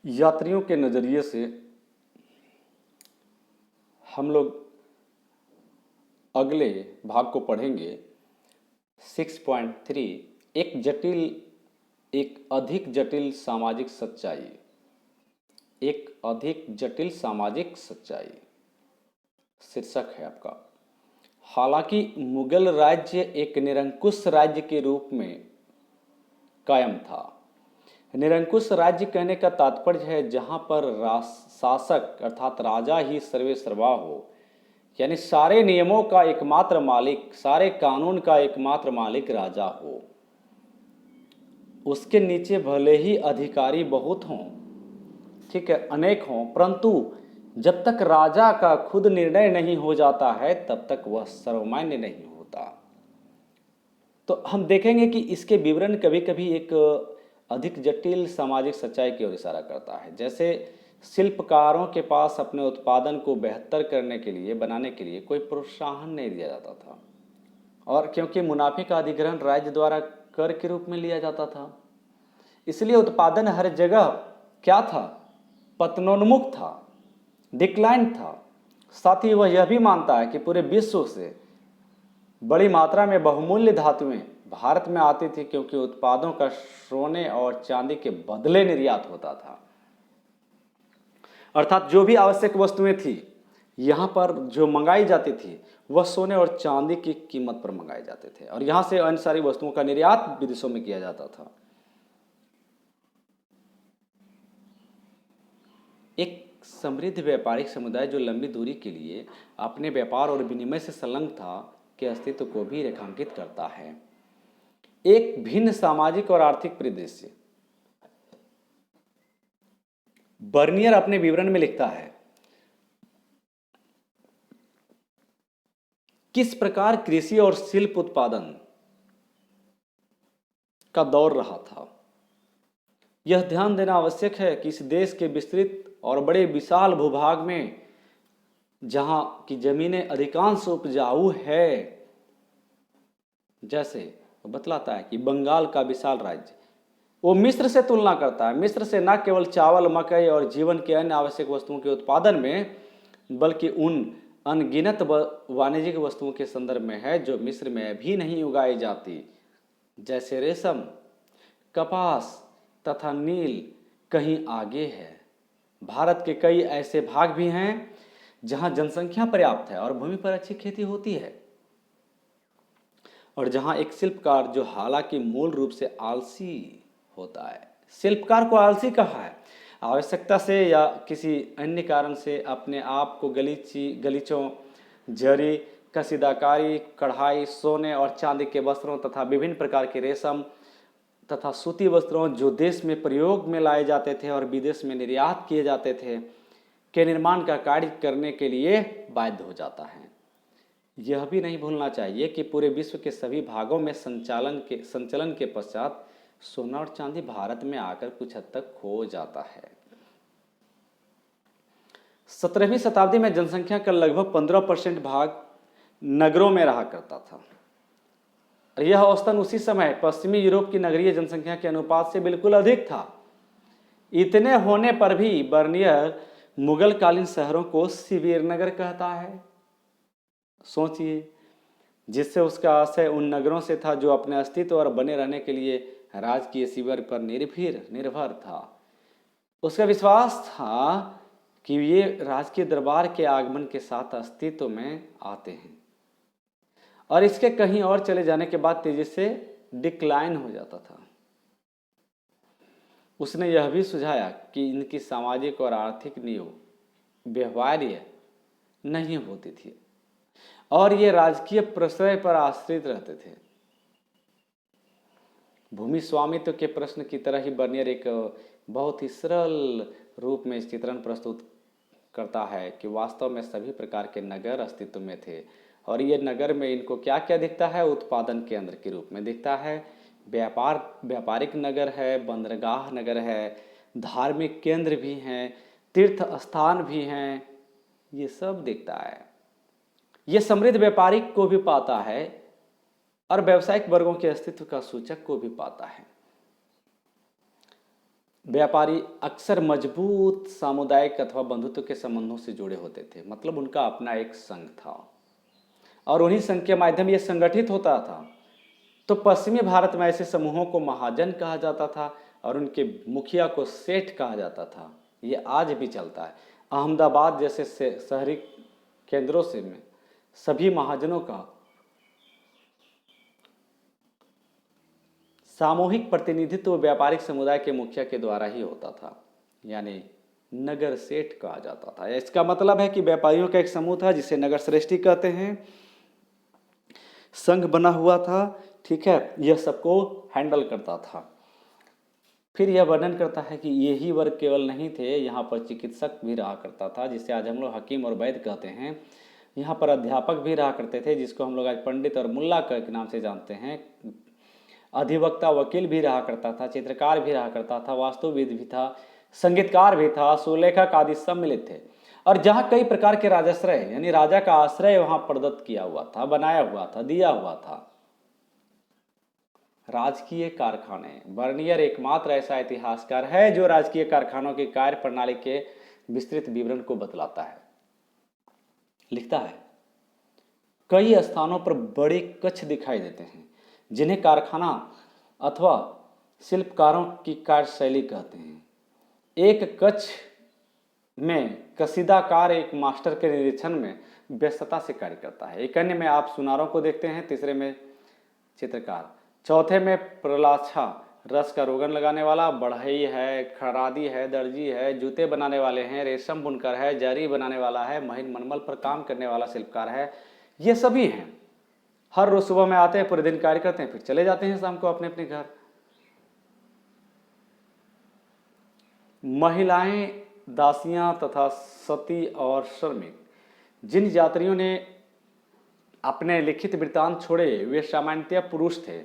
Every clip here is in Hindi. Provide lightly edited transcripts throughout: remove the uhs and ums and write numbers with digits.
यात्रियों के नज़रिए से हम लोग अगले भाग को पढ़ेंगे। 6.3 एक अधिक जटिल सामाजिक सच्चाई। एक अधिक जटिल सामाजिक सच्चाई शीर्षक है आपका। हालांकि मुगल राज्य एक निरंकुश राज्य के रूप में कायम था। निरंकुश राज्य कहने का तात्पर्य है जहां पर शासक अर्थात राजा ही सर्वेसर्वा हो, यानी सारे नियमों का एकमात्र मालिक, सारे कानून का एकमात्र मालिक राजा हो। उसके नीचे भले ही अधिकारी बहुत हों, ठीक है, अनेक हों, परंतु जब तक राजा का खुद निर्णय नहीं हो जाता है तब तक वह सर्वमान्य नहीं होता। तो हम देखेंगे कि इसके विवरण कभी कभी एक अधिक जटिल सामाजिक सच्चाई की ओर इशारा करता है। जैसे शिल्पकारों के पास अपने उत्पादन को बेहतर करने के लिए, बनाने के लिए कोई प्रोत्साहन नहीं दिया जाता था, और क्योंकि मुनाफे का अधिग्रहण राज्य द्वारा कर के रूप में लिया जाता था, इसलिए उत्पादन हर जगह क्या था, पतनोन्मुख था, डिक्लाइन था। साथ ही वह यह भी मानता है कि पूरे विश्व से बड़ी मात्रा में बहुमूल्य धातुएं भारत में आती थी, क्योंकि उत्पादों का सोने और चांदी के बदले निर्यात होता था। अर्थात जो भी आवश्यक वस्तुएं थी यहाँ पर जो मंगाई जाती थी वह सोने और चांदी की कीमत पर मंगाए जाते थे, और यहाँ से अन्य सारी वस्तुओं का निर्यात विदेशों में किया जाता था। एक समृद्ध व्यापारिक समुदाय जो लंबी दूरी के लिए अपने व्यापार और विनिमय से संलग्न था के अस्तित्व को भी रेखांकित करता है। एक भिन्न सामाजिक और आर्थिक परिदृश्य। बर्नियर अपने विवरण में लिखता है, किस प्रकार कृषि और शिल्प उत्पादन का दौर रहा था। यह ध्यान देना आवश्यक है कि इस देश के विस्तृत और बड़े विशाल भूभाग में जहां की जमीनें अधिकांश उपजाऊ है, जैसे बतलाता है कि बंगाल का विशाल राज्य, वो मिस्र से तुलना करता है। मिस्र से न केवल चावल, मकई और जीवन के अन्य आवश्यक वस्तुओं के उत्पादन में, बल्कि उन अनगिनत वाणिज्यिक वस्तुओं के संदर्भ में है जो मिस्र में अभी नहीं उगाई जाती, जैसे रेशम, कपास तथा नील कहीं आगे है। भारत के कई ऐसे भाग भी हैं जहां जनसंख्या पर्याप्त है और भूमि पर अच्छी खेती होती है, और जहां एक शिल्पकार जो हालांकि मूल रूप से आलसी होता है, शिल्पकार को आलसी कहा है, आवश्यकता से या किसी अन्य कारण से अपने आप को गलीचों, जरी, कसीदाकारी, कढ़ाई, सोने और चांदी के वस्त्रों तथा विभिन्न प्रकार के रेशम तथा सूती वस्त्रों जो देश में प्रयोग में लाए जाते थे और विदेश में निर्यात किए जाते थे के निर्माण का कार्य करने के लिए बाध्य हो जाता है। यह भी नहीं भूलना चाहिए कि पूरे विश्व के सभी भागों में संचलन के पश्चात सोना और चांदी भारत में आकर कुछ हद तक खो जाता है। 17वीं शताब्दी में जनसंख्या का लगभग 15% भाग नगरों में रहा करता था। यह औसतन उसी समय पश्चिमी यूरोप की नगरीय जनसंख्या के अनुपात से बिल्कुल अधिक था। इतने होने पर भी बर्नियर मुगल कालीन शहरों को शिविर नगर कहता है। सोचिए, जिससे उसका आशय उन नगरों से था जो अपने अस्तित्व और बने रहने के लिए राजकीय शिविर पर निर्भर था। उसका विश्वास था कि ये राजकीय दरबार के आगमन के साथ अस्तित्व में आते हैं और इसके कहीं और चले जाने के बाद तेजी से डिक्लाइन हो जाता था। उसने यह भी सुझाया कि इनकी सामाजिक और आर्थिक नींव व्यवहार्य नहीं होती थी और ये राजकीय प्रश्रय पर आश्रित रहते थे। भूमि स्वामित्व के प्रश्न की तरह ही बर्नियर एक बहुत ही सरल रूप में इस चित्रण प्रस्तुत करता है कि वास्तव में सभी प्रकार के नगर अस्तित्व में थे, और ये नगर में इनको क्या क्या दिखता है, उत्पादन केंद्र के रूप में दिखता है, व्यापारिक नगर है, बंदरगाह नगर है, धार्मिक केंद्र भी हैं, तीर्थ स्थान भी हैं, ये सब दिखता है। ये समृद्ध व्यापारिक को भी पाता है और व्यावसायिक वर्गों के अस्तित्व का सूचक को भी पाता है। व्यापारी अक्सर मजबूत सामुदायिक अथवा बंधुत्व के संबंधों से जुड़े होते थे, मतलब उनका अपना एक संघ था और उन्हीं संघ के माध्यम ये संगठित होता था। तो पश्चिमी भारत में ऐसे समूहों को महाजन कहा जाता था और उनके मुखिया को सेठ कहा जाता था। ये आज भी चलता है। अहमदाबाद जैसे शहरी केंद्रों से में सभी महाजनों का सामूहिक प्रतिनिधित्व व्यापारिक समुदाय के मुखिया के द्वारा ही होता था, यानी नगर सेठ कहा जाता था। इसका मतलब है कि व्यापारियों का एक समूह था जिसे नगर श्रेष्ठी कहते हैं, संघ बना हुआ था, ठीक है, यह सबको हैंडल करता था। फिर यह वर्णन करता है कि यही वर्ग केवल नहीं थे, यहाँ पर चिकित्सक भी रहा करता था, जिसे आज हम लोग हकीम और वैद्य कहते हैं। यहाँ पर अध्यापक भी रहा करते थे, जिसको हम लोग आज पंडित और मुल्ला के नाम से जानते हैं। अधिवक्ता वकील भी रहा करता था, चित्रकार भी रहा करता था, वास्तुविद भी था, संगीतकार भी था, सुलेखक आदि सम्मिलित थे। और जहाँ कई प्रकार के राजाश्रय यानी राजा का आश्रय वहाँ प्रदत्त किया हुआ था, बनाया हुआ था, दिया हुआ था। राजकीय कारखाने। बर्नियर एकमात्र ऐसा इतिहासकार है जो राजकीय कारखानों की कार्य प्रणाली के विस्तृत विवरण को बतलाता है। लिखता है, कई स्थानों पर बड़े कक्ष दिखाई देते हैं जिन्हें कारखाना अथवा शिल्पकारों की कार्यशैली कहते हैं। एक कक्ष में कसीदाकार एक मास्टर के निरीक्षण में व्यस्तता से कार्य करता है। एक अन्य में आप सुनारों को देखते हैं, तीसरे में चित्रकार, चौथे में प्रलाछा रस का रोगन लगाने वाला, बढ़ई है, खरादी है, दर्जी है, जूते बनाने वाले हैं, रेशम बुनकर है, जरी बनाने वाला है, महीन मनमल पर काम करने वाला शिल्पकार है। ये सभी हैं। हर रोज सुबह में आते हैं, पूरे दिन कार्य करते हैं, फिर चले जाते हैं शाम को अपने अपने घर। महिलाएं, दासियां तथा सती और श्रमिक, जिन यात्रियों ने अपने लिखित वृत्तांत छोड़े वे सामान्यतया पुरुष थे,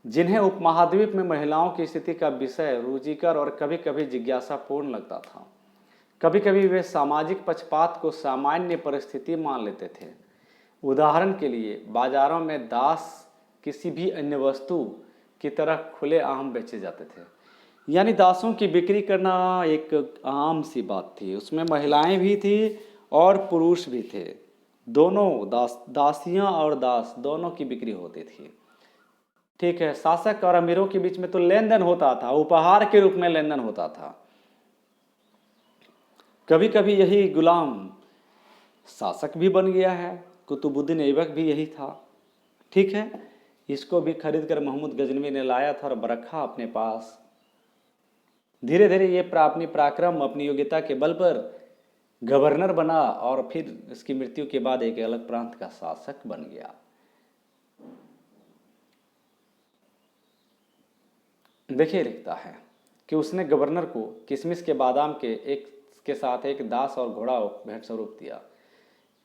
जिन्हें उपमहाद्वीप में महिलाओं की स्थिति का विषय रुचिकर और कभी कभी जिज्ञासापूर्ण लगता था। कभी कभी वे सामाजिक पक्षपात को सामान्य परिस्थिति मान लेते थे। उदाहरण के लिए बाजारों में दास किसी भी अन्य वस्तु की तरह खुलेआम बेचे जाते थे, यानी दासों की बिक्री करना एक आम सी बात थी। उसमें महिलाएं भी थी और पुरुष भी थे, दोनों दासियां और दास दोनों की बिक्री होती थी। ठीक है, शासक और अमीरों के बीच में तो लेन देन होता था, उपहार के रूप में लेन देन होता था। कभी कभी यही गुलाम शासक भी बन गया है। कुतुबुद्दीन ऐबक भी यही था। ठीक है, इसको भी खरीद कर महमूद गजनवी ने लाया था और रखा अपने पास। धीरे धीरे ये अपनी पराक्रम, अपनी योग्यता के बल पर गवर्नर बना और फिर इसकी मृत्यु के बाद एक अलग प्रांत का शासक बन गया। देखिए, लिखता है कि उसने गवर्नर को किशमिश के बादाम के साथ एक दास और घोड़ा भेंट स्वरूप दिया।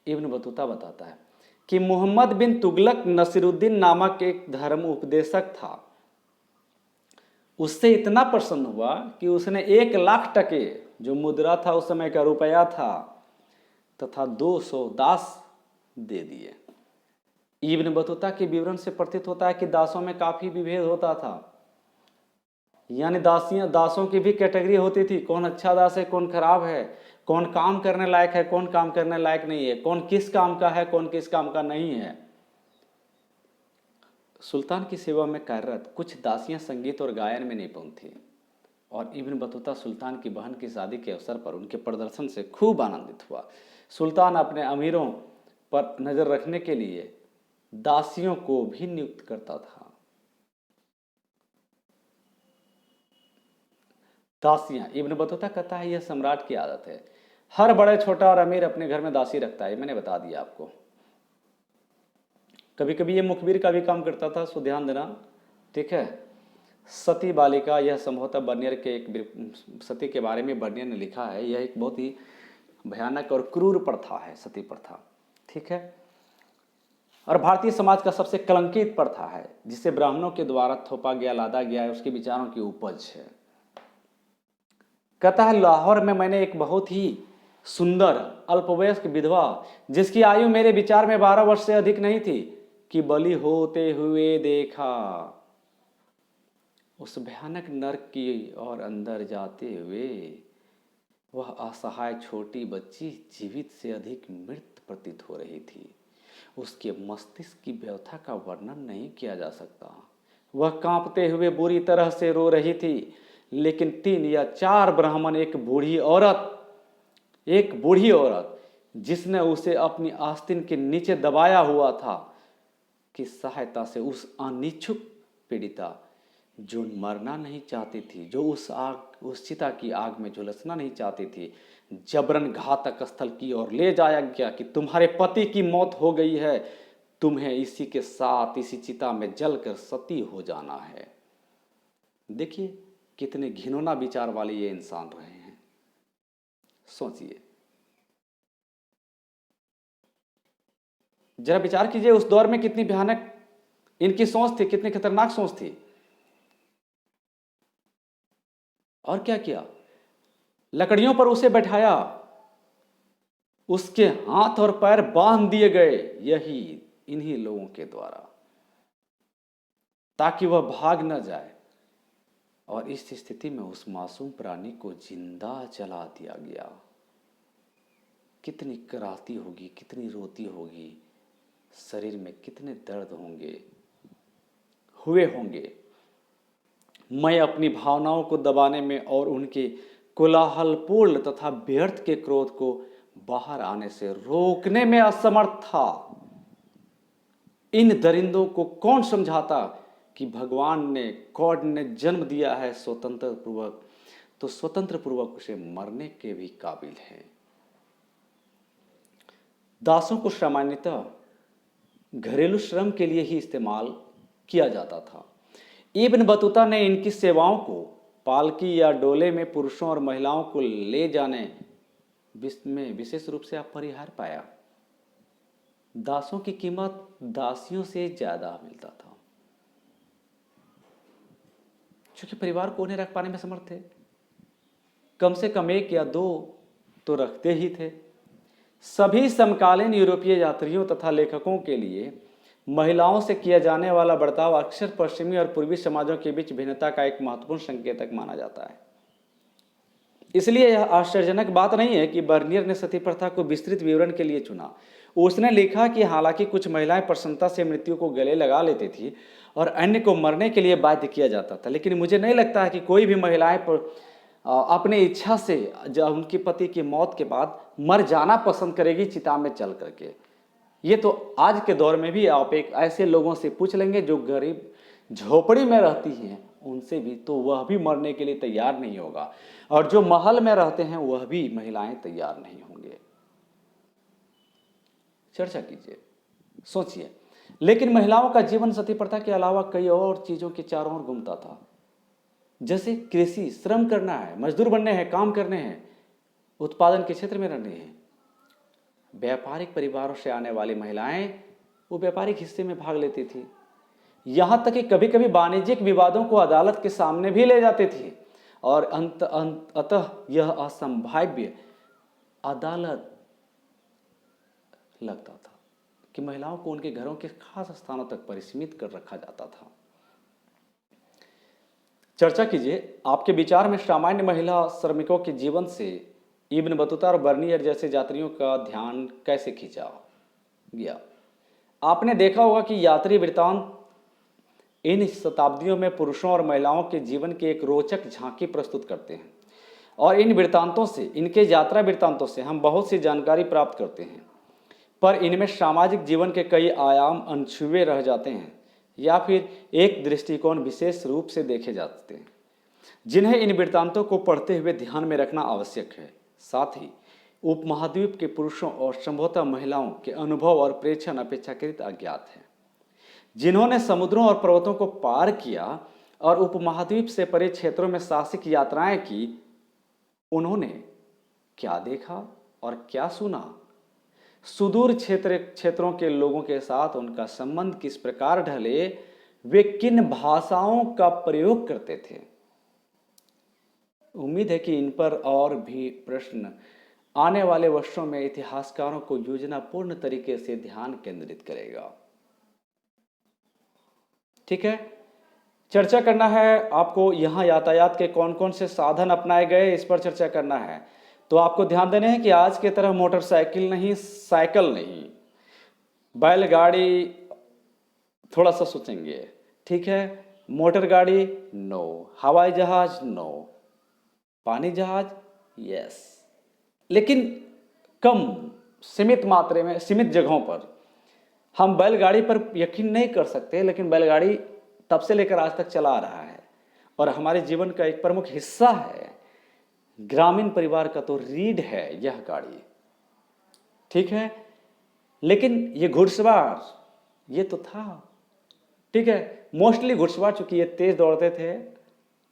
इब्न बतूता बताता है कि मोहम्मद बिन तुगलक नसीरुद्दीन नामक एक धर्म उपदेशक था। उससे इतना प्रसन्न हुआ कि उसने 1,00,000 टके, जो मुद्रा था उस समय का रुपया था, तथा 200 दास दे दिए। इब्न बतूता के विवरण से प्रतीत होता है कि दासों में काफी विभेद होता था, यानी दासों की भी कैटेगरी होती थी। कौन अच्छा दास है, कौन खराब है, कौन काम करने लायक है, कौन काम करने लायक नहीं है, कौन किस काम का है, कौन किस काम का नहीं है। सुल्तान की सेवा में कार्यरत कुछ दासियां संगीत और गायन में निपुण थी और इब्न बतूता सुल्तान की बहन की शादी के अवसर पर उनके प्रदर्शन से खूब आनंदित हुआ। सुल्तान अपने अमीरों पर नजर रखने के लिए दासियों को भी नियुक्त करता था। दासियां, इब्न बतूता कहता है, यह सम्राट की आदत है। हर बड़े छोटा और अमीर अपने घर में दासी रखता है, मैंने बता दिया आपको। कभी कभी ये मुखबिर का भी काम करता था, सो ध्यान देना। ठीक है, सती बालिका, यह संभवतः बर्नियर के एक सती के बारे में बर्नियर ने लिखा है। यह एक बहुत ही भयानक और क्रूर प्रथा है, सती प्रथा। ठीक है, और भारतीय समाज का सबसे कलंकित प्रथा है, जिसे ब्राह्मणों के द्वारा थोपा गया, लादा गया है, उसके विचारों की उपज है। कहता है, लाहौर में मैंने एक बहुत ही सुंदर अल्पवयस्क विधवा, जिसकी आयु मेरे विचार में 12 वर्ष से अधिक नहीं थी, कि बलि होते हुए देखा। उस भयानक नर्क की ओर अंदर जाते हुए वह असहाय छोटी बच्ची जीवित से अधिक मृत प्रतीत हो रही थी। उसके मस्तिष्क की व्यथा का वर्णन नहीं किया जा सकता। वह कांपते हुए बुरी तरह से रो रही थी, लेकिन 3 या 4 ब्राह्मण, एक बूढ़ी औरत जिसने उसे अपनी आस्तीन के नीचे दबाया हुआ था, की सहायता से उस अनिच्छुक पीड़िता जो मरना नहीं चाहती थी, जो उस चिता की आग में झुलसना नहीं चाहती थी, जबरन घातक स्थल की ओर ले जाया गया कि तुम्हारे पति की मौत हो गई है, तुम्हें इसी के साथ इसी चिता में जलकर सती हो जाना है। देखिए कितने घिनौना विचार वाले ये इंसान रहे हैं। सोचिए, जरा विचार कीजिए उस दौर में कितनी भयानक इनकी सोच थी, कितनी खतरनाक सोच थी। और क्या किया, लकड़ियों पर उसे बैठाया, उसके हाथ और पैर बांध दिए गए, यही इन्हीं लोगों के द्वारा, ताकि वह भाग न जाए। और इस स्थिति में उस मासूम प्राणी को जिंदा जला दिया गया। कितनी कराहती होगी, कितनी रोती होगी, शरीर में कितने दर्द हुए होंगे। मैं अपनी भावनाओं को दबाने में और उनके कोलाहलपूर्ण तथा व्यर्थ के क्रोध को बाहर आने से रोकने में असमर्थ था। इन दरिंदों को कौन समझाता कि भगवान ने, गॉड ने जन्म दिया है स्वतंत्र पूर्वक, तो स्वतंत्र पूर्वक उसे मरने के भी काबिल है। दासों को सामान्यतः घरेलू श्रम के लिए ही इस्तेमाल किया जाता था। इब्न बतूता ने इनकी सेवाओं को पालकी या डोले में पुरुषों और महिलाओं को ले जाने में विशेष रूप से अपरिहार्य पाया। दासों की कीमत दासियों से ज्यादा मिलता था, क्योंकि परिवार को उन्हें रख पाने में समर्थ थे। कम से कम 1 या 2 तो रखते ही थे। सभी समकालीन यूरोपीय यात्रियों तथा लेखकों के लिए महिलाओं से किया जाने वाला बर्ताव अक्सर पश्चिमी और पूर्वी समाजों के बीच भिन्नता का एक महत्वपूर्ण संकेतक माना जाता है। इसलिए यह आश्चर्यजनक बात नहीं है कि बर्नियर ने सती प्रथा को विस्तृत विवरण के लिए चुना। उसने लिखा कि हालांकि कुछ महिलाएं प्रसन्नता से मृत्यु को गले लगा लेती थी और अन्य को मरने के लिए बाध्य किया जाता था, लेकिन मुझे नहीं लगता है कि कोई भी महिलाएं अपनी इच्छा से जब उनके पति की मौत के बाद मर जाना पसंद करेगी चिता में चल करके। ये तो आज के दौर में भी आप एक ऐसे लोगों से पूछ लेंगे जो गरीब झोपड़ी में रहती हैं, उनसे भी, तो वह भी मरने के लिए तैयार नहीं होगा, और जो महल में रहते हैं वह भी महिलाएं तैयार नहीं होंगे। चर्चा कीजिए, सोचिए। लेकिन महिलाओं का जीवन सती प्रथा के अलावा कई और चीजों के चारों ओर घूमता था, जैसे कृषि, श्रम करना है, मजदूर बनने हैं, काम करने हैं, उत्पादन के क्षेत्र में रहने हैं। व्यापारिक परिवारों से आने वाली महिलाएं वो व्यापारिक हिस्से में भाग लेती थी। यहां तक कि कभी कभी वाणिज्यिक विवादों को अदालत के सामने भी ले जाती थी, और अतः यह असंभाव्य अदालत लगता था कि महिलाओं को उनके घरों के खास स्थानों तक परिसीमित कर रखा जाता था। चर्चा कीजिए, आपके विचार में सामान्य महिला श्रमिकों के जीवन से इब्न बतूता और बर्नियर जैसे यात्रियों का ध्यान कैसे खींचा गया। आपने देखा होगा कि यात्री वृत्तांत इन शताब्दियों में पुरुषों और महिलाओं के जीवन की एक रोचक झांकी प्रस्तुत करते हैं, और इन वृत्तांतों से, इनके यात्रा वृत्तांतों से हम बहुत सी जानकारी प्राप्त करते हैं, पर इनमें सामाजिक जीवन के कई आयाम अनछुए रह जाते हैं, या फिर एक दृष्टिकोण विशेष रूप से देखे जाते हैं, जिन्हें इन वृत्तांतों को पढ़ते हुए ध्यान में रखना आवश्यक है। साथ ही उपमहाद्वीप के पुरुषों और संभवतः महिलाओं के अनुभव और प्रेक्षण अपेक्षाकृत अज्ञात है। जिन्होंने समुद्रों और पर्वतों को पार किया और उपमहाद्वीप से परे क्षेत्रों में साहसिक यात्राएं की, उन्होंने क्या देखा और क्या सुना, सुदूर क्षेत्रों के लोगों के साथ उनका संबंध किस प्रकार ढले, वे किन भाषाओं का प्रयोग करते थे। उम्मीद है कि इन पर और भी प्रश्न आने वाले वर्षों में इतिहासकारों को योजनापूर्ण तरीके से ध्यान केंद्रित करेगा। ठीक है, चर्चा करना है आपको, यहाँ यातायात के कौन कौन से साधन अपनाए गए इस पर चर्चा करना है। तो आपको ध्यान देना है कि आज की तरह मोटरसाइकिल नहीं, साइकिल नहीं, बैलगाड़ी थोड़ा सा सोचेंगे, ठीक है, मोटर गाड़ी नो, हवाई जहाज नो, पानी जहाज यस, लेकिन कम सीमित मात्रा में, सीमित जगहों पर। हम बैलगाड़ी पर यकीन नहीं कर सकते, लेकिन बैलगाड़ी तब से लेकर आज तक चला आ रहा है और हमारे जीवन का एक प्रमुख हिस्सा है। ग्रामीण परिवार का तो रीढ़ है यह गाड़ी, ठीक है। लेकिन ये घुड़सवार ये तो था, ठीक है, मोस्टली घुड़सवार, चूंकि ये तेज दौड़ते थे,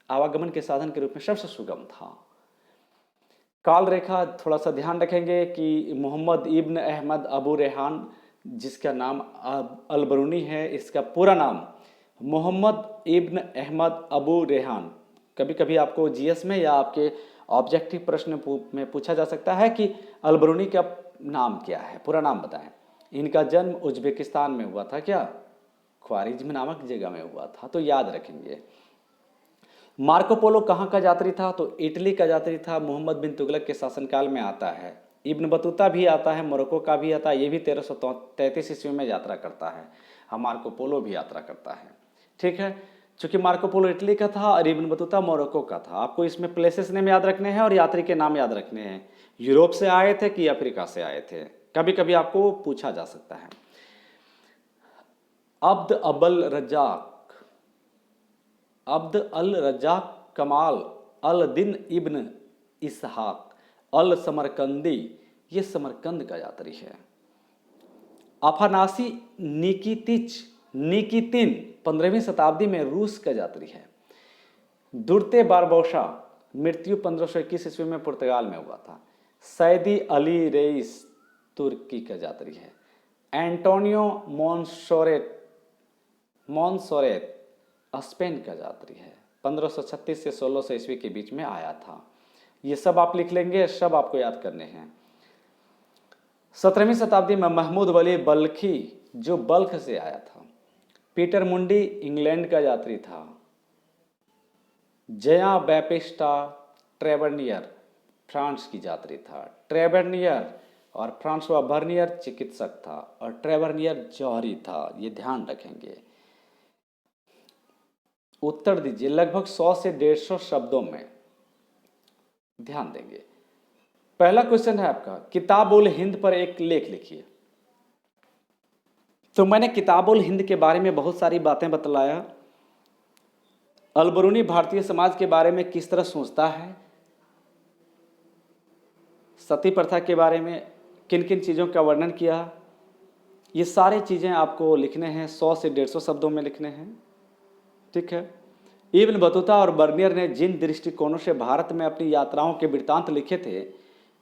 आवागमन के साधन के रूप में सबसे सुगम था। काल रेखा थोड़ा सा ध्यान रखेंगे कि मोहम्मद इब्न अहमद अबू रेहान, जिसका नाम अल-बरूनी है, इसका पूरा नाम मोहम्मद इब्न अहमद अबू रेहान। कभी कभी आपको जीएस में या आपके ऑब्जेक्टिव प्रश्न में पूछा जा सकता है कि अल-बरूनी का नाम क्या है, पूरा नाम बताएं। इनका जन्म उज्बेकिस्तान में हुआ था, क्या ख्वारिज्म नामक जगह में हुआ था, तो याद रखेंगे। मार्को पोलो कहाँ का यात्री था, तो इटली का यात्री था, मोहम्मद बिन तुगलक के शासनकाल में आता है। इब्न बतूता भी आता है, मोरक्को का भी आता है, ये भी 1333 ईस्वी में यात्रा करता है। हम मार्को पोलो भी यात्रा करता है, ठीक है। चूंकि मार्को पोलो इटली का था और इब्न बतूता मोरक्को का था। आपको इसमें प्लेसेस नेम याद रखने हैं और यात्री के नाम याद रखने हैं। यूरोप से आए थे कि अफ्रीका से आए थे, कभी कभी आपको पूछा जा सकता है। अब्द अल रज्जाक कमाल अल दिन इब्न इसहाक अल समरकंदी, ये समरकंद का यात्री है। अफानासी निकितिन 15वीं शताब्दी में रूस का यात्री है। दुर्ते बारबोसा मृत्यु 1521 ईस्वी में पुर्तगाल में हुआ था। सैदी अली रेइस तुर्की का यात्री है। एंटोनियो मोन्सोरेत स्पेन का यात्री है। 1536 से 1600 ईस्वी के बीच में आया था। ये सब आप लिख लेंगे, सब आपको याद करने हैं। 17वीं शताब्दी में महमूद वली बल्खी, जो बल्ख से आया था। पीटर मुंडी इंग्लैंड का यात्री था। जया बैपिस्टा ट्रेवर्नियर फ्रांस की यात्री था। ट्रेवर्नियर और फ्रांसवा बर्नियर चिकित्सक था और ट्रेवर्नियर जौहरी था, ये ध्यान रखेंगे। उत्तर दीजिए लगभग 100 से 150 शब्दों में, ध्यान देंगे। पहला क्वेश्चन है आपका, किताब-उल हिंद पर एक लेख लिखिए। तो मैंने किताब-उल हिंद के बारे में बहुत सारी बातें बतलाया। अल-बरूनी भारतीय समाज के बारे में किस तरह सोचता है, सती प्रथा के बारे में किन किन चीज़ों का वर्णन किया, ये सारी चीज़ें आपको लिखने हैं, 100 से 150 शब्दों में लिखने हैं, ठीक है। इब्न बतूता और बर्नियर ने जिन दृष्टिकोणों से भारत में अपनी यात्राओं के वृत्तांत लिखे थे,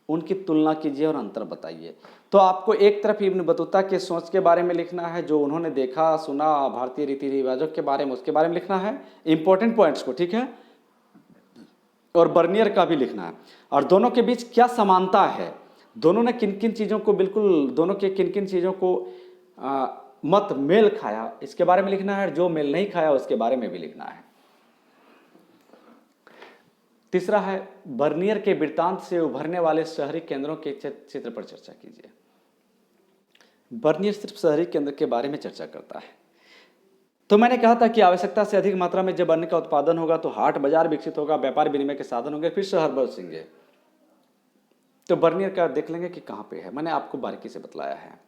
उनकी तुलना कीजिए और अंतर बताइए। तो आपको एक तरफ इब्न बतूता के सोच के बारे में लिखना है, जो उन्होंने देखा सुना, भारतीय रीति रिवाजों के बारे में, उसके बारे में लिखना है, इंपॉर्टेंट पॉइंट्स को, ठीक है। और बर्नियर का भी लिखना है, और दोनों के बीच क्या समानता है, दोनों ने किन किन चीज़ों को बिल्कुल, दोनों के किन किन चीज़ों को मत मेल खाया, इसके बारे में लिखना है। जो मेल नहीं खाया उसके बारे में भी लिखना है। तीसरा है, बर्नियर के वृत्तांत से उभरने वाले शहरी केंद्रों के चित्र पर चर्चा कीजिए। बर्नियर सिर्फ शहरी केंद्र के बारे में चर्चा करता है। तो मैंने कहा था कि आवश्यकता से अधिक मात्रा में जब अन्न का उत्पादन होगा तो हाट बाजार विकसित होगा, व्यापार विनिमय के साधन होंगे, फिर शहर बसेंगे। तो बर्नियर का देख लेंगे कि कहाँ पे है, मैंने आपको बारीकी से बतलाया है।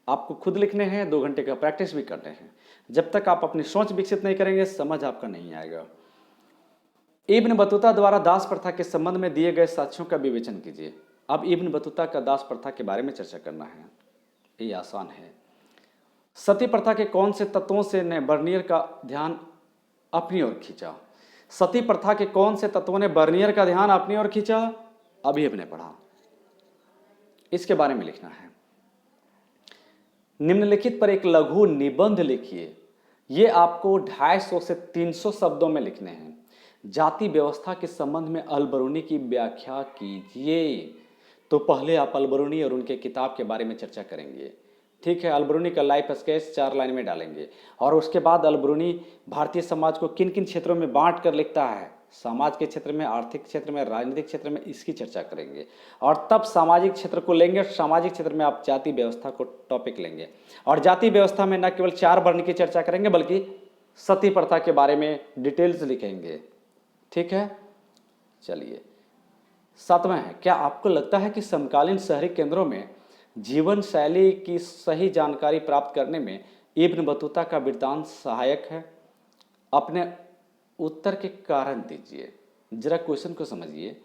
आपको खुद लिखने हैं, 2 घंटे का प्रैक्टिस भी करने हैं। जब तक आप अपनी सोच विकसित नहीं करेंगे, समझ आपका नहीं आएगा। इब्न बतूता द्वारा दास प्रथा के संबंध में दिए गए साक्ष्यों का विवेचन कीजिए। अब इब्न बतूता का दास प्रथा के बारे में चर्चा करना है, ये आसान है। सती प्रथा के कौन से तत्वों से ने बर्नियर का ध्यान अपनी ओर खींचा? सती प्रथा के कौन से तत्वों ने बर्नियर का ध्यान अपनी ओर खींचा? अभी हमने पढ़ा, इसके बारे में लिखना है। निम्नलिखित पर एक लघु निबंध लिखिए। ये आपको 250 से 300 शब्दों में लिखने हैं। जाति व्यवस्था के संबंध में अल-बरूनी की व्याख्या कीजिए। तो पहले आप अल-बरूनी और उनके किताब के बारे में चर्चा करेंगे, ठीक है, अलबरूनी का लाइफ स्केच 4 लाइन में डालेंगे। और उसके बाद अलबरूनी भारतीय समाज को किन किन क्षेत्रों में बांट कर लिखता है, समाज के क्षेत्र में, आर्थिक क्षेत्र में, राजनीतिक क्षेत्र में, इसकी चर्चा करेंगे। और तब सामाजिक क्षेत्र को लेंगे, सामाजिक क्षेत्र में आप जाति व्यवस्था को टॉपिक लेंगे। और जाति व्यवस्था में न केवल 4 वर्ण की चर्चा करेंगे बल्कि सती प्रथा के बारे में डिटेल्स लिखेंगे। ठीक है, चलिए 7वां है, क्या आपको लगता है कि समकालीन शहरी केंद्रों में जीवन शैली की सही जानकारी प्राप्त करने में इब्न बतूता का वृत्तांत सहायक है? अपने उत्तर के कारण दीजिए, जरा क्वेश्चन को समझिए।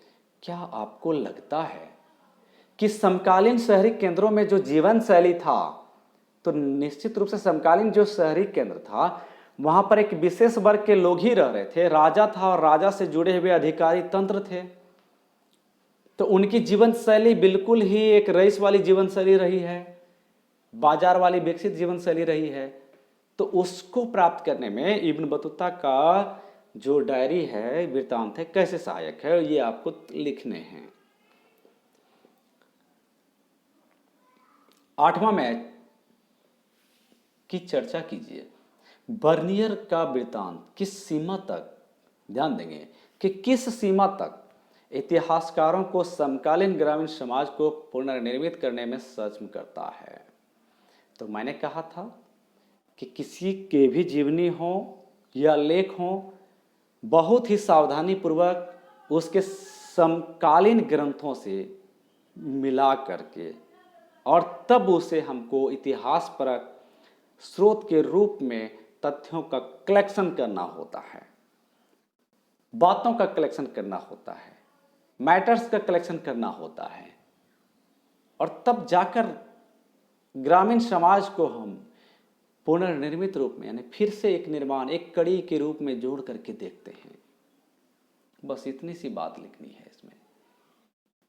क्या आपको लगता है कि समकालीन शहरी केंद्रों में जो जीवन शैली था, तो निश्चित रूप से समकालीन जो शहरी केंद्र था वहां पर एक विशेष वर्ग के लोग ही रह रहे थे, राजा था और राजा से जुड़े हुए अधिकारी तंत्र थे, तो उनकी जीवन शैली बिल्कुल ही एक रईस वाली जीवन शैली रही है, बाजार वाली विकसित जीवन शैली रही है। तो उसको प्राप्त करने में इब्न बतूता का जो डायरी है, वृत्तांत है, कैसे सहायक है, ये आपको लिखने हैं। 8वां मैच की चर्चा कीजिए। बर्नियर का वृत्तांत किस सीमा तक, ध्यान देंगे कि किस सीमा तक इतिहासकारों को समकालीन ग्रामीण समाज को पुनर्निर्मित करने में सक्षम करता है। तो मैंने कहा था कि किसी के भी जीवनी हो या लेख हो, बहुत ही सावधानी पूर्वक उसके समकालीन ग्रंथों से मिला करके और तब उसे हमको इतिहास परक स्रोत के रूप में तथ्यों का कलेक्शन करना होता है, बातों का कलेक्शन करना होता है, मैटर्स का कलेक्शन करना होता है, और तब जाकर ग्रामीण समाज को हम पुनर्निर्मित रूप में, यानी फिर से एक निर्माण, एक कड़ी के रूप में जोड़ करके देखते हैं। बस इतनी सी बात लिखनी है इसमें।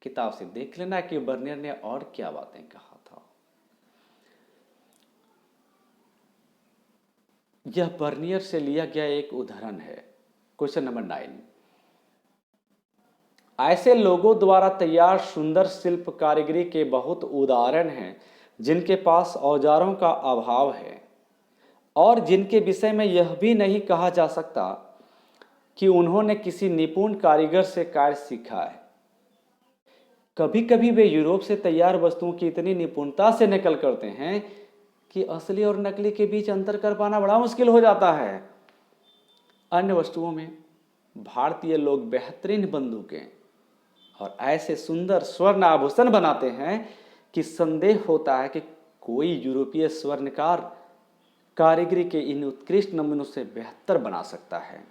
किताब से देख लेना कि बर्नियर ने और क्या बातें कहा था। यह बर्नियर से लिया गया एक उदाहरण है। क्वेश्चन नंबर 9, ऐसे लोगों द्वारा तैयार सुंदर शिल्प कारीगरी के बहुत उदाहरण हैं जिनके पास औजारों का अभाव है और जिनके विषय में यह भी नहीं कहा जा सकता कि उन्होंने किसी निपुण कारीगर से कार्य सीखा है। कभी कभी वे यूरोप से तैयार वस्तुओं की इतनी निपुणता से नकल करते हैं कि असली और नकली के बीच अंतर कर पाना बड़ा मुश्किल हो जाता है। अन्य वस्तुओं में भारतीय लोग बेहतरीन बंदूकें और ऐसे सुंदर स्वर्ण आभूषण बनाते हैं कि संदेह होता है कि कोई यूरोपीय स्वर्णकार कारीगरी के इन उत्कृष्ट नमूनों से बेहतर बना सकता है।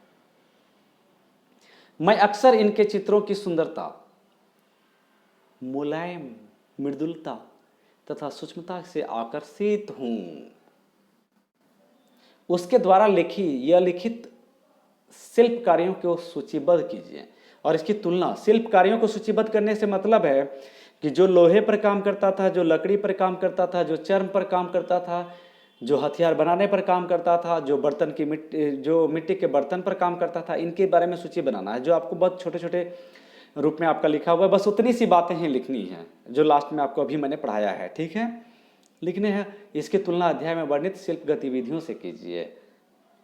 मैं अक्सर इनके चित्रों की सुंदरता, मुलायम मृदुलता तथा सूक्ष्मता से आकर्षित हूं। उसके द्वारा लिखित शिल्प कार्यों को सूचीबद्ध कीजिए। और इसकी तुलना शिल्प कार्यों को सूचीबद्ध करने से मतलब है कि जो लोहे पर काम करता था, जो लकड़ी पर काम करता था, जो चर्म पर काम करता था, जो हथियार बनाने पर काम करता था, जो मिट्टी के बर्तन पर काम करता था, इनके बारे में सूची बनाना है। जो आपको बहुत छोटे छोटे रूप में आपका लिखा हुआ है, बस उतनी सी बातें ही लिखनी है जो लास्ट में आपको अभी मैंने पढ़ाया है। ठीक है, लिखने हैं। इसकी तुलना अध्याय में वर्णित शिल्प गतिविधियों से कीजिए।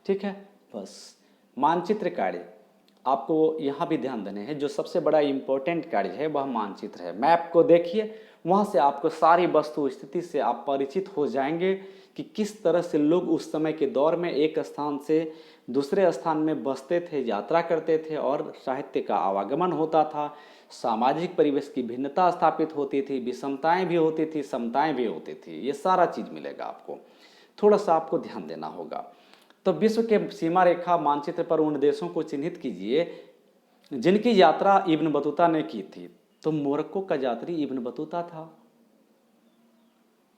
ठीक है, बस मानचित्र कार्य आपको यहाँ भी ध्यान देने हैं। जो सबसे बड़ा इम्पोर्टेंट कार्य है वह मानचित्र है। मैप को देखिए, वहाँ से आपको सारी वस्तु स्थिति से आप परिचित हो जाएंगे कि किस तरह से लोग उस समय के दौर में एक स्थान से दूसरे स्थान में बसते थे, यात्रा करते थे और साहित्य का आवागमन होता था। सामाजिक परिवेश की भिन्नता स्थापित होती थी, विषमताएं भी होती थी, समताएं भी होती थी। ये सारा चीज़ मिलेगा आपको, थोड़ा सा आपको ध्यान देना होगा। तो विश्व के सीमा रेखा मानचित्र पर उन देशों को चिन्हित कीजिए जिनकी यात्रा इब्न बतूता ने की थी। तो मोरक्को का यात्री इब्न बतूता था।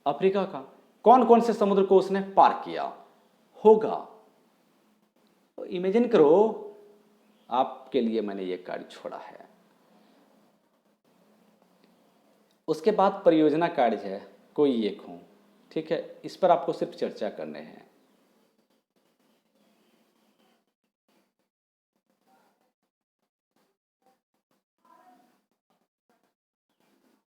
अफ्रीका का कौन कौन से समुद्र को उसने पार किया होगा, तो इमेजिन करो। आपके लिए मैंने ये कार्य छोड़ा है। उसके बाद परियोजना कार्य है, कोई एक हो। ठीक है, इस पर आपको सिर्फ चर्चा करने हैं।